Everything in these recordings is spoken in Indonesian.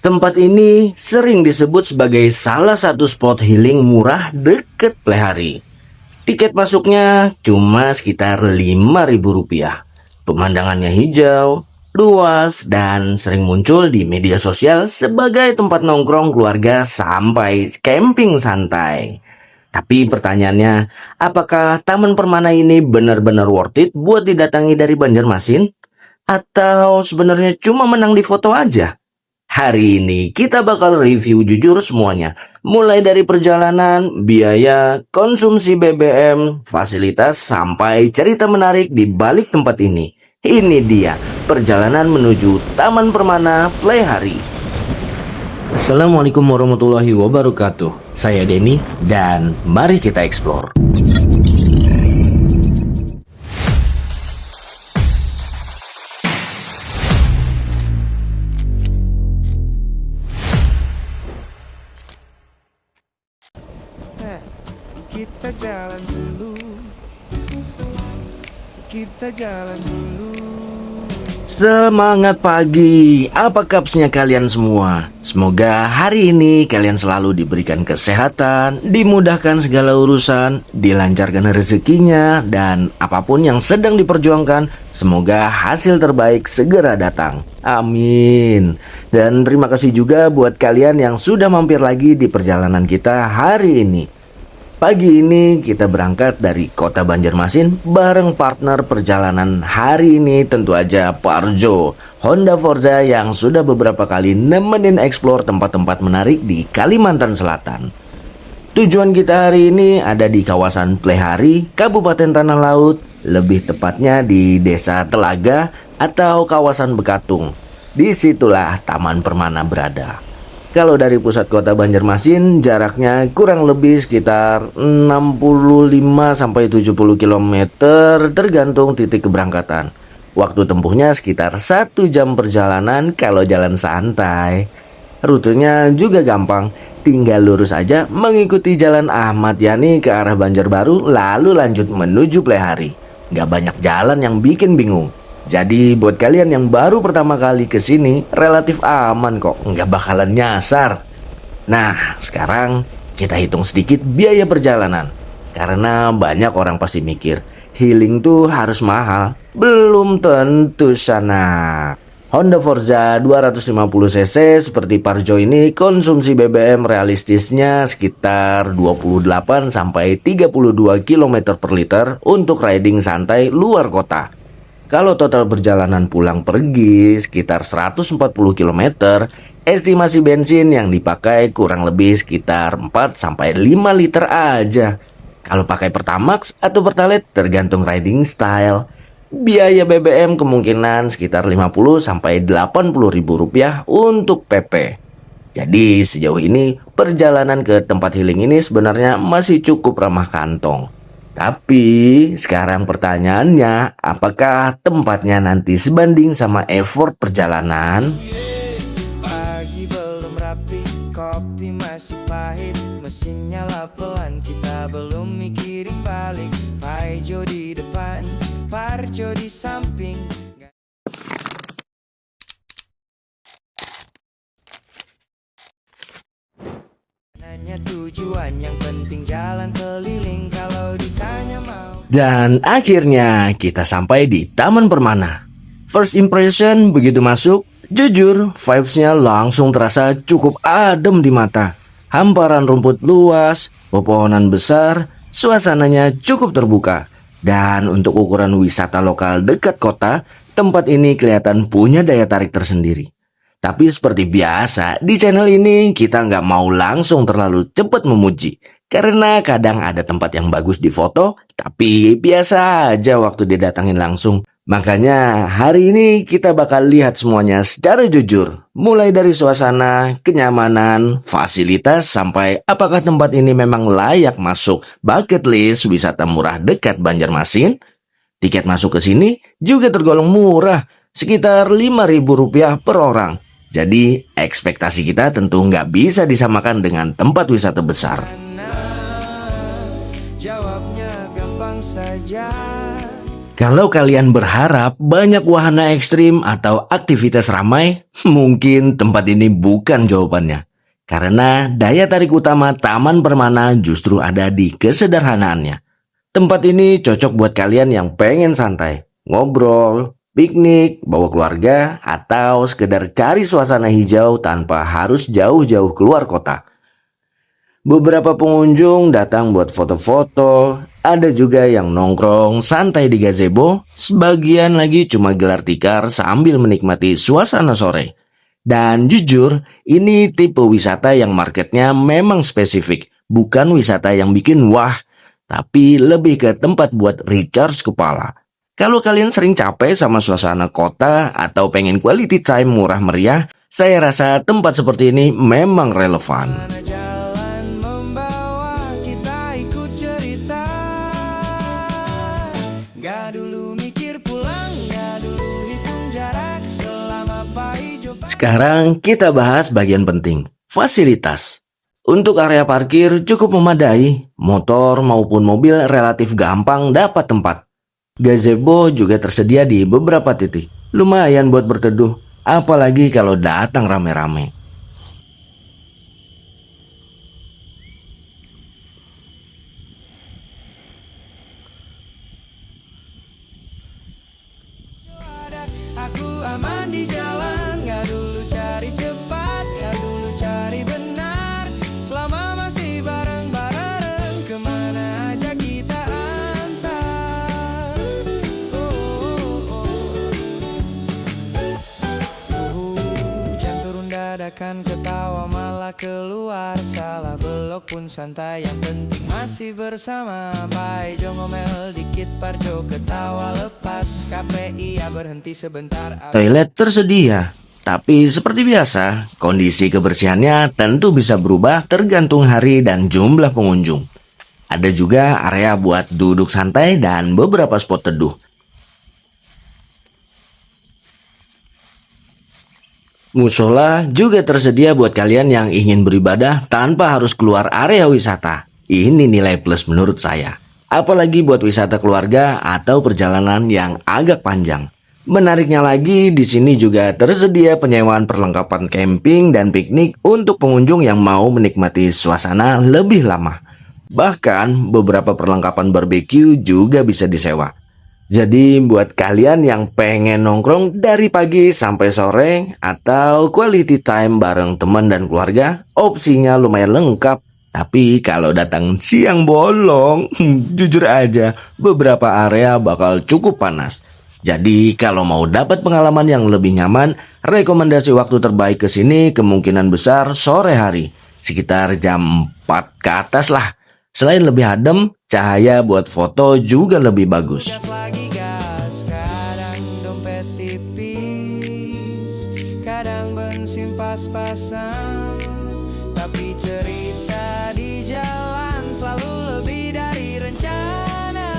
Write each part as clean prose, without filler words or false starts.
Tempat ini sering disebut sebagai salah satu spot healing murah deket Plehari. Tiket masuknya cuma sekitar Rp5.000. Pemandangannya hijau, luas, dan sering muncul di media sosial sebagai tempat nongkrong keluarga sampai camping santai. Tapi pertanyaannya, apakah Taman Permana ini benar-benar worth it buat didatangi dari Banjarmasin? Atau sebenarnya cuma menang di foto aja? Hari ini kita bakal review jujur semuanya. Mulai dari perjalanan, biaya, konsumsi BBM, fasilitas, sampai cerita menarik di balik tempat ini. Ini dia, perjalanan menuju Taman Permana Plehari. Assalamualaikum warahmatullahi wabarakatuh. Saya Denny dan mari kita explore. Kita jalan dulu. Kita jalan dulu. Semangat pagi, apa kapsnya kalian semua? Semoga hari ini kalian selalu diberikan kesehatan, dimudahkan segala urusan, dilancarkan rezekinya, dan apapun yang sedang diperjuangkan, semoga hasil terbaik segera datang. Amin. Dan terima kasih juga buat kalian yang sudah mampir lagi di perjalanan kita hari ini. Pagi ini kita berangkat dari kota Banjarmasin bareng partner perjalanan hari ini tentu aja Parjo, Honda Forza yang sudah beberapa kali nemenin explore tempat-tempat menarik di Kalimantan Selatan. Tujuan kita hari ini ada di kawasan Plehari, Kabupaten Tanah Laut, lebih tepatnya di Desa Telaga atau kawasan Bekatung. Disitulah Taman Permana berada. Kalau dari pusat kota Banjarmasin, jaraknya kurang lebih sekitar 65-70 km tergantung titik keberangkatan. Waktu tempuhnya sekitar 1 jam perjalanan kalau jalan santai. Rutenya juga gampang, tinggal lurus aja mengikuti jalan Ahmad Yani ke arah Banjarbaru lalu lanjut menuju Plehari. Gak banyak jalan yang bikin bingung. Jadi buat kalian yang baru pertama kali ke sini relatif aman kok, nggak bakalan nyasar. Nah, sekarang kita hitung sedikit biaya perjalanan. Karena banyak orang pasti mikir, healing tuh harus mahal. Belum tentu sana. Honda Forza 250cc seperti Parjo ini konsumsi BBM realistisnya sekitar 28-32 km per liter untuk riding santai luar kota. Kalau total perjalanan pulang pergi sekitar 140 km, estimasi bensin yang dipakai kurang lebih sekitar 4-5 liter aja. Kalau pakai Pertamax atau Pertalite tergantung riding style. Biaya BBM kemungkinan sekitar 50-80 ribu rupiah untuk PP. Jadi sejauh ini perjalanan ke tempat healing ini sebenarnya masih cukup ramah kantong. Tapi sekarang pertanyaannya, apakah tempatnya nanti sebanding sama effort perjalanan? Pagi belum rapi, kopi masih pahit, mesin nyala pelan, kita belum mikirin balik. Parjo di depan, Parjo di samping. Nanya tujuan, yang penting jalan keliling. Kalau ditanya mau. Dan akhirnya kita sampai di Taman Permana. First impression begitu masuk, jujur vibes-nya langsung terasa cukup adem di mata. Hamparan rumput luas, pepohonan besar, suasananya cukup terbuka. Dan untuk ukuran wisata lokal dekat kota, tempat ini kelihatan punya daya tarik tersendiri. Tapi seperti biasa, di channel ini kita nggak mau langsung terlalu cepat memuji. Karena kadang ada tempat yang bagus di foto, tapi biasa aja waktu didatangin langsung. Makanya hari ini kita bakal lihat semuanya secara jujur. Mulai dari suasana, kenyamanan, fasilitas, sampai apakah tempat ini memang layak masuk bucket list wisata murah dekat Banjarmasin. Tiket masuk ke sini juga tergolong murah, sekitar Rp5.000 per orang. Jadi ekspektasi kita tentu nggak bisa disamakan dengan tempat wisata besar. Jawabnya gampang saja. Kalau kalian berharap banyak wahana ekstrim atau aktivitas ramai, mungkin tempat ini bukan jawabannya. Karena daya tarik utama Taman Permana justru ada di kesederhanaannya. Tempat ini cocok buat kalian yang pengen santai, ngobrol, piknik, bawa keluarga, atau sekedar cari suasana hijau tanpa harus jauh-jauh keluar kota. Beberapa pengunjung datang buat foto-foto, ada juga yang nongkrong santai di gazebo, sebagian lagi cuma gelar tikar sambil menikmati suasana sore. Dan jujur, ini tipe wisata yang marketnya memang spesifik, bukan wisata yang bikin wah, tapi lebih ke tempat buat recharge kepala. Kalau kalian sering capek sama suasana kota atau pengen quality time murah meriah, saya rasa tempat seperti ini memang relevan. Mana jalan membawa kita ikut cerita. Gak dulu mikir pulang, gak dulu hitung jarak selama Paijo. Sekarang kita bahas bagian penting, fasilitas. Untuk area parkir cukup memadai, motor maupun mobil relatif gampang dapat tempat. Gazebo juga tersedia di beberapa titik, lumayan buat berteduh, apalagi kalau datang rame-rame. Aku aman di jalan, gak dulu cari cepat, gak dulu cari benar. Selama masih bareng-bareng, kemana aja kita antar. Hujan turun dadakan, ketawa malah keluar. Salah belok pun santai, yang penting masih bersama. Paijo ngomel dikit, Parjo ketawa lepas. KPI ya berhenti sebentar. Toilet tersedia, tapi seperti biasa, kondisi kebersihannya tentu bisa berubah tergantung hari dan jumlah pengunjung. Ada juga area buat duduk santai dan beberapa spot teduh. Musola juga tersedia buat kalian yang ingin beribadah tanpa harus keluar area wisata. Ini nilai plus menurut saya. Apalagi buat wisata keluarga atau perjalanan yang agak panjang. Menariknya lagi, di sini juga tersedia penyewaan perlengkapan camping dan piknik untuk pengunjung yang mau menikmati suasana lebih lama. Bahkan beberapa perlengkapan barbeque juga bisa disewa. Jadi buat kalian yang pengen nongkrong dari pagi sampai sore atau quality time bareng teman dan keluarga, opsinya lumayan lengkap. Tapi kalau datang siang bolong, jujur aja beberapa area bakal cukup panas. Jadi kalau mau dapat pengalaman yang lebih nyaman, rekomendasi waktu terbaik ke sini kemungkinan besar sore hari, sekitar jam 4 ke atas lah. Selain lebih adem, cahaya buat foto juga lebih bagus. Gas lagi gas, kadang dompet tipis, kadang bensin pas-pasan. Tapi cerita di jalan selalu lebih dari rencana.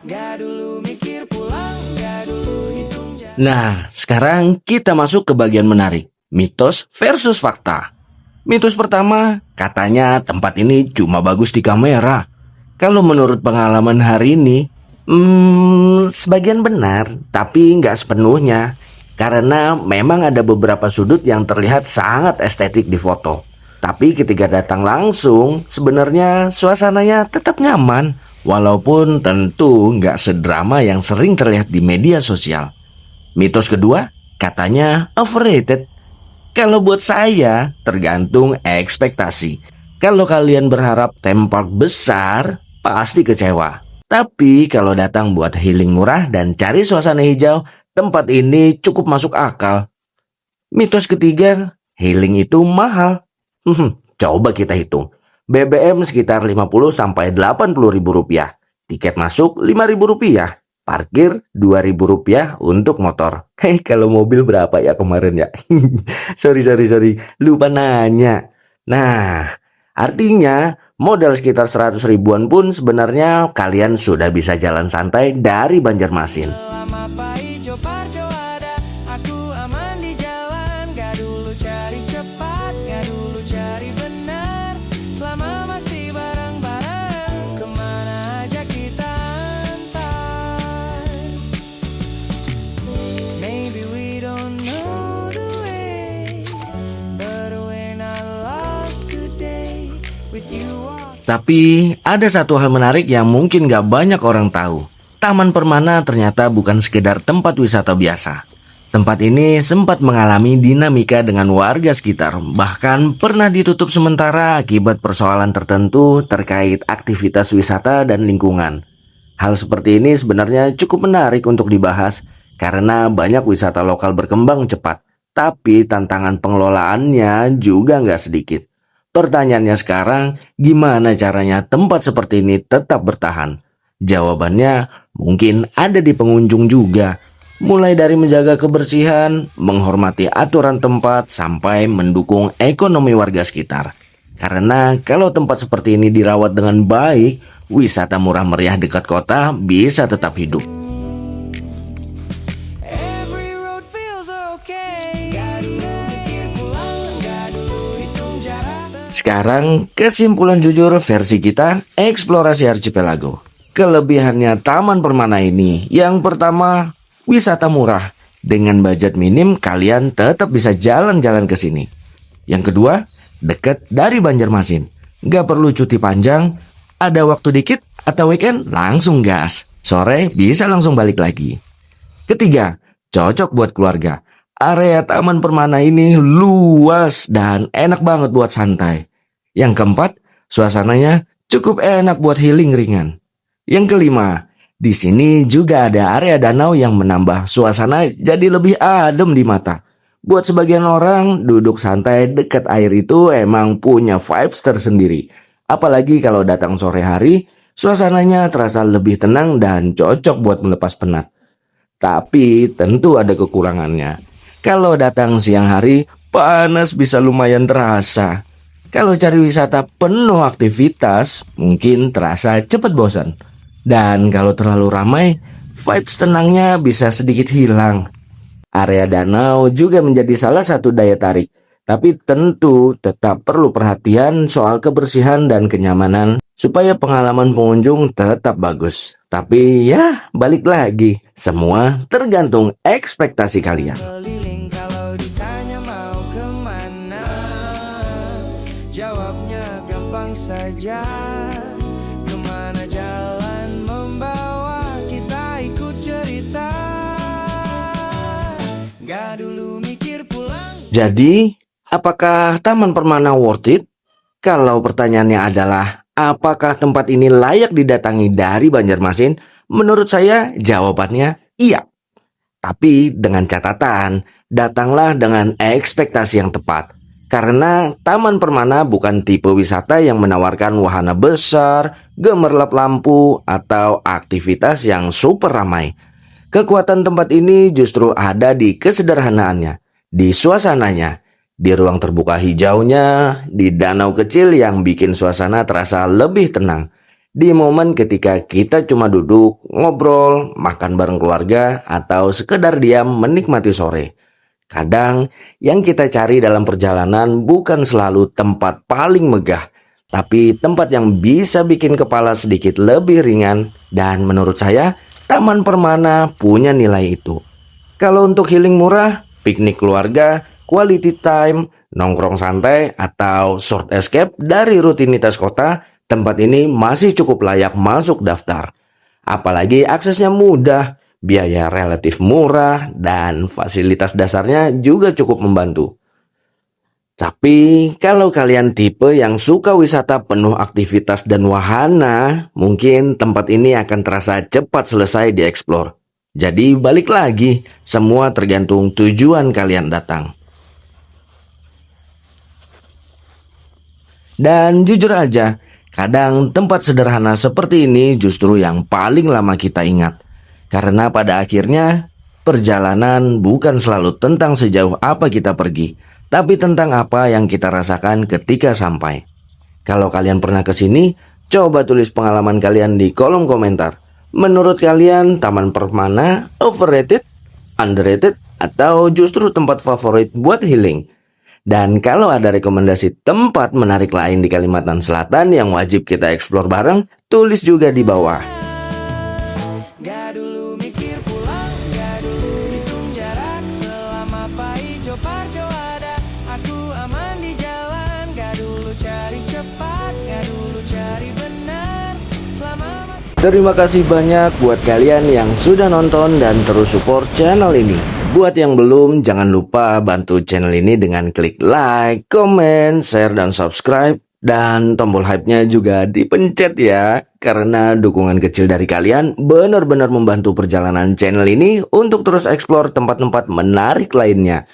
Gak dulu mikir pulang, gak dulu hitung jalan. Nah, sekarang kita masuk ke bagian menarik, mitos versus fakta. Mitos pertama, katanya tempat ini cuma bagus di kamera. Kalau menurut pengalaman hari ini, sebagian benar, tapi nggak sepenuhnya. Karena memang ada beberapa sudut yang terlihat sangat estetik di foto. Tapi ketika datang langsung, sebenarnya suasananya tetap nyaman. Walaupun tentu nggak sedrama yang sering terlihat di media sosial. Mitos kedua, katanya overrated. Kalau buat saya, tergantung ekspektasi. Kalau kalian berharap theme park besar, pasti kecewa. Tapi kalau datang buat healing murah dan cari suasana hijau, tempat ini cukup masuk akal. Mitos ketiga, healing itu mahal. Coba kita hitung. BBM sekitar 50 sampai 80 ribu rupiah. Tiket masuk 5 ribu rupiah. Parkir 2 ribu rupiah untuk motor. Kalau mobil berapa ya kemarin ya? Sorry. Lupa nanya. Nah, artinya modal sekitar 100 ribuan pun sebenarnya kalian sudah bisa jalan santai dari Banjarmasin. Selama Paijo Parjo ada, aku aman di jalan. Gak dulu cari cepat, gak dulu cari benar. Selama masih bareng-bareng, kemana aja kita antar. with you all. Tapi ada satu hal menarik yang mungkin gak banyak orang tahu. Taman Permana ternyata bukan sekedar tempat wisata biasa. Tempat ini sempat mengalami dinamika dengan warga sekitar, bahkan pernah ditutup sementara akibat persoalan tertentu terkait aktivitas wisata dan lingkungan. Hal seperti ini sebenarnya cukup menarik untuk dibahas karena banyak wisata lokal berkembang cepat, tapi tantangan pengelolaannya juga nggak sedikit. Pertanyaannya sekarang, gimana caranya tempat seperti ini tetap bertahan? Jawabannya mungkin ada di pengunjung juga. Mulai dari menjaga kebersihan, menghormati aturan tempat, sampai mendukung ekonomi warga sekitar. Karena kalau tempat seperti ini dirawat dengan baik, wisata murah meriah dekat kota bisa tetap hidup. Every road feels okay. Gak dulu mikir pulang, gak dulu hitung jarak. Sekarang kesimpulan jujur versi kita eksplorasi archipelago. Kelebihannya Taman Permana ini, yang pertama, wisata murah. Dengan budget minim kalian tetap bisa jalan-jalan ke sini. Yang kedua, dekat dari Banjarmasin. Gak perlu cuti panjang, ada waktu dikit atau weekend langsung gas. Sore bisa langsung balik lagi. Ketiga, cocok buat keluarga. Area Taman Permana ini luas dan enak banget buat santai. Yang keempat, suasananya cukup enak buat healing ringan. Yang kelima, di sini juga ada area danau yang menambah suasana jadi lebih adem di mata. Buat sebagian orang, duduk santai dekat air itu emang punya vibes tersendiri. Apalagi kalau datang sore hari, suasananya terasa lebih tenang dan cocok buat melepas penat. Tapi tentu ada kekurangannya. Kalau datang siang hari, panas bisa lumayan terasa. Kalau cari wisata penuh aktivitas, mungkin terasa cepat bosan. Dan kalau terlalu ramai, vibes tenangnya bisa sedikit hilang. Area danau juga menjadi salah satu daya tarik. Tapi tentu tetap perlu perhatian soal kebersihan dan kenyamanan supaya pengalaman pengunjung tetap bagus. Tapi ya, balik lagi. Semua tergantung ekspektasi kalian. Keliling kalau ditanya mau kemana, jawabnya gampang saja. Kemana jalan membawa kita ikut cerita. Gak dulu mikir pulang. Jadi, apakah Taman Permana worth it? Kalau pertanyaannya adalah, apakah tempat ini layak didatangi dari Banjarmasin? Menurut saya, jawabannya iya. Tapi dengan catatan, datanglah dengan ekspektasi yang tepat. Karena Taman Permana bukan tipe wisata yang menawarkan wahana besar, gemerlap lampu, atau aktivitas yang super ramai. Kekuatan tempat ini justru ada di kesederhanaannya, di suasananya, di ruang terbuka hijaunya, di danau kecil yang bikin suasana terasa lebih tenang. Di momen ketika kita cuma duduk, ngobrol, makan bareng keluarga, atau sekedar diam menikmati sore. Kadang yang kita cari dalam perjalanan bukan selalu tempat paling megah, tapi tempat yang bisa bikin kepala sedikit lebih ringan. Dan menurut saya, Taman Permana punya nilai itu. Kalau untuk healing murah, piknik keluarga, quality time, nongkrong santai, atau short escape dari rutinitas kota, tempat ini masih cukup layak masuk daftar. Apalagi aksesnya mudah, biaya relatif murah, dan fasilitas dasarnya juga cukup membantu. Tapi kalau kalian tipe yang suka wisata penuh aktivitas dan wahana, mungkin tempat ini akan terasa cepat selesai dieksplor. Jadi balik lagi, semua tergantung tujuan kalian datang. Dan jujur aja, kadang tempat sederhana seperti ini justru yang paling lama kita ingat. Karena pada akhirnya, perjalanan bukan selalu tentang sejauh apa kita pergi, tapi tentang apa yang kita rasakan ketika sampai. Kalau kalian pernah ke sini, coba tulis pengalaman kalian di kolom komentar. Menurut kalian, Taman Permana overrated, underrated, atau justru tempat favorit buat healing? Dan kalau ada rekomendasi tempat menarik lain di Kalimantan Selatan yang wajib kita eksplor bareng, tulis juga di bawah. Gak dulu mikir pulang, gak dulu hitung jarak. Selama Paijo Parjo ada, aku aman di jalan. Gak dulu cari cepat, Terima kasih banyak buat kalian yang sudah nonton dan terus support channel ini. Buat yang belum, jangan lupa bantu channel ini dengan klik like, comment, share, dan subscribe. Dan tombol hype-nya juga dipencet ya. Karena dukungan kecil dari kalian benar-benar membantu perjalanan channel ini untuk terus eksplor tempat-tempat menarik lainnya.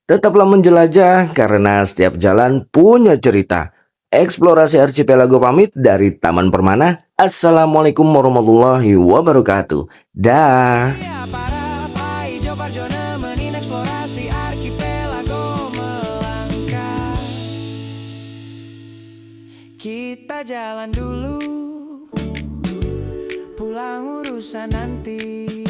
Tetaplah menjelajah karena setiap jalan punya cerita. Eksplorasi Archipelago pamit dari Taman Permana. Assalamualaikum warahmatullahi wabarakatuh. Dah. Ya para hijau parjo nemenin eksplorasi archipelago melangkah. Kita jalan dulu, pulang urusan nanti.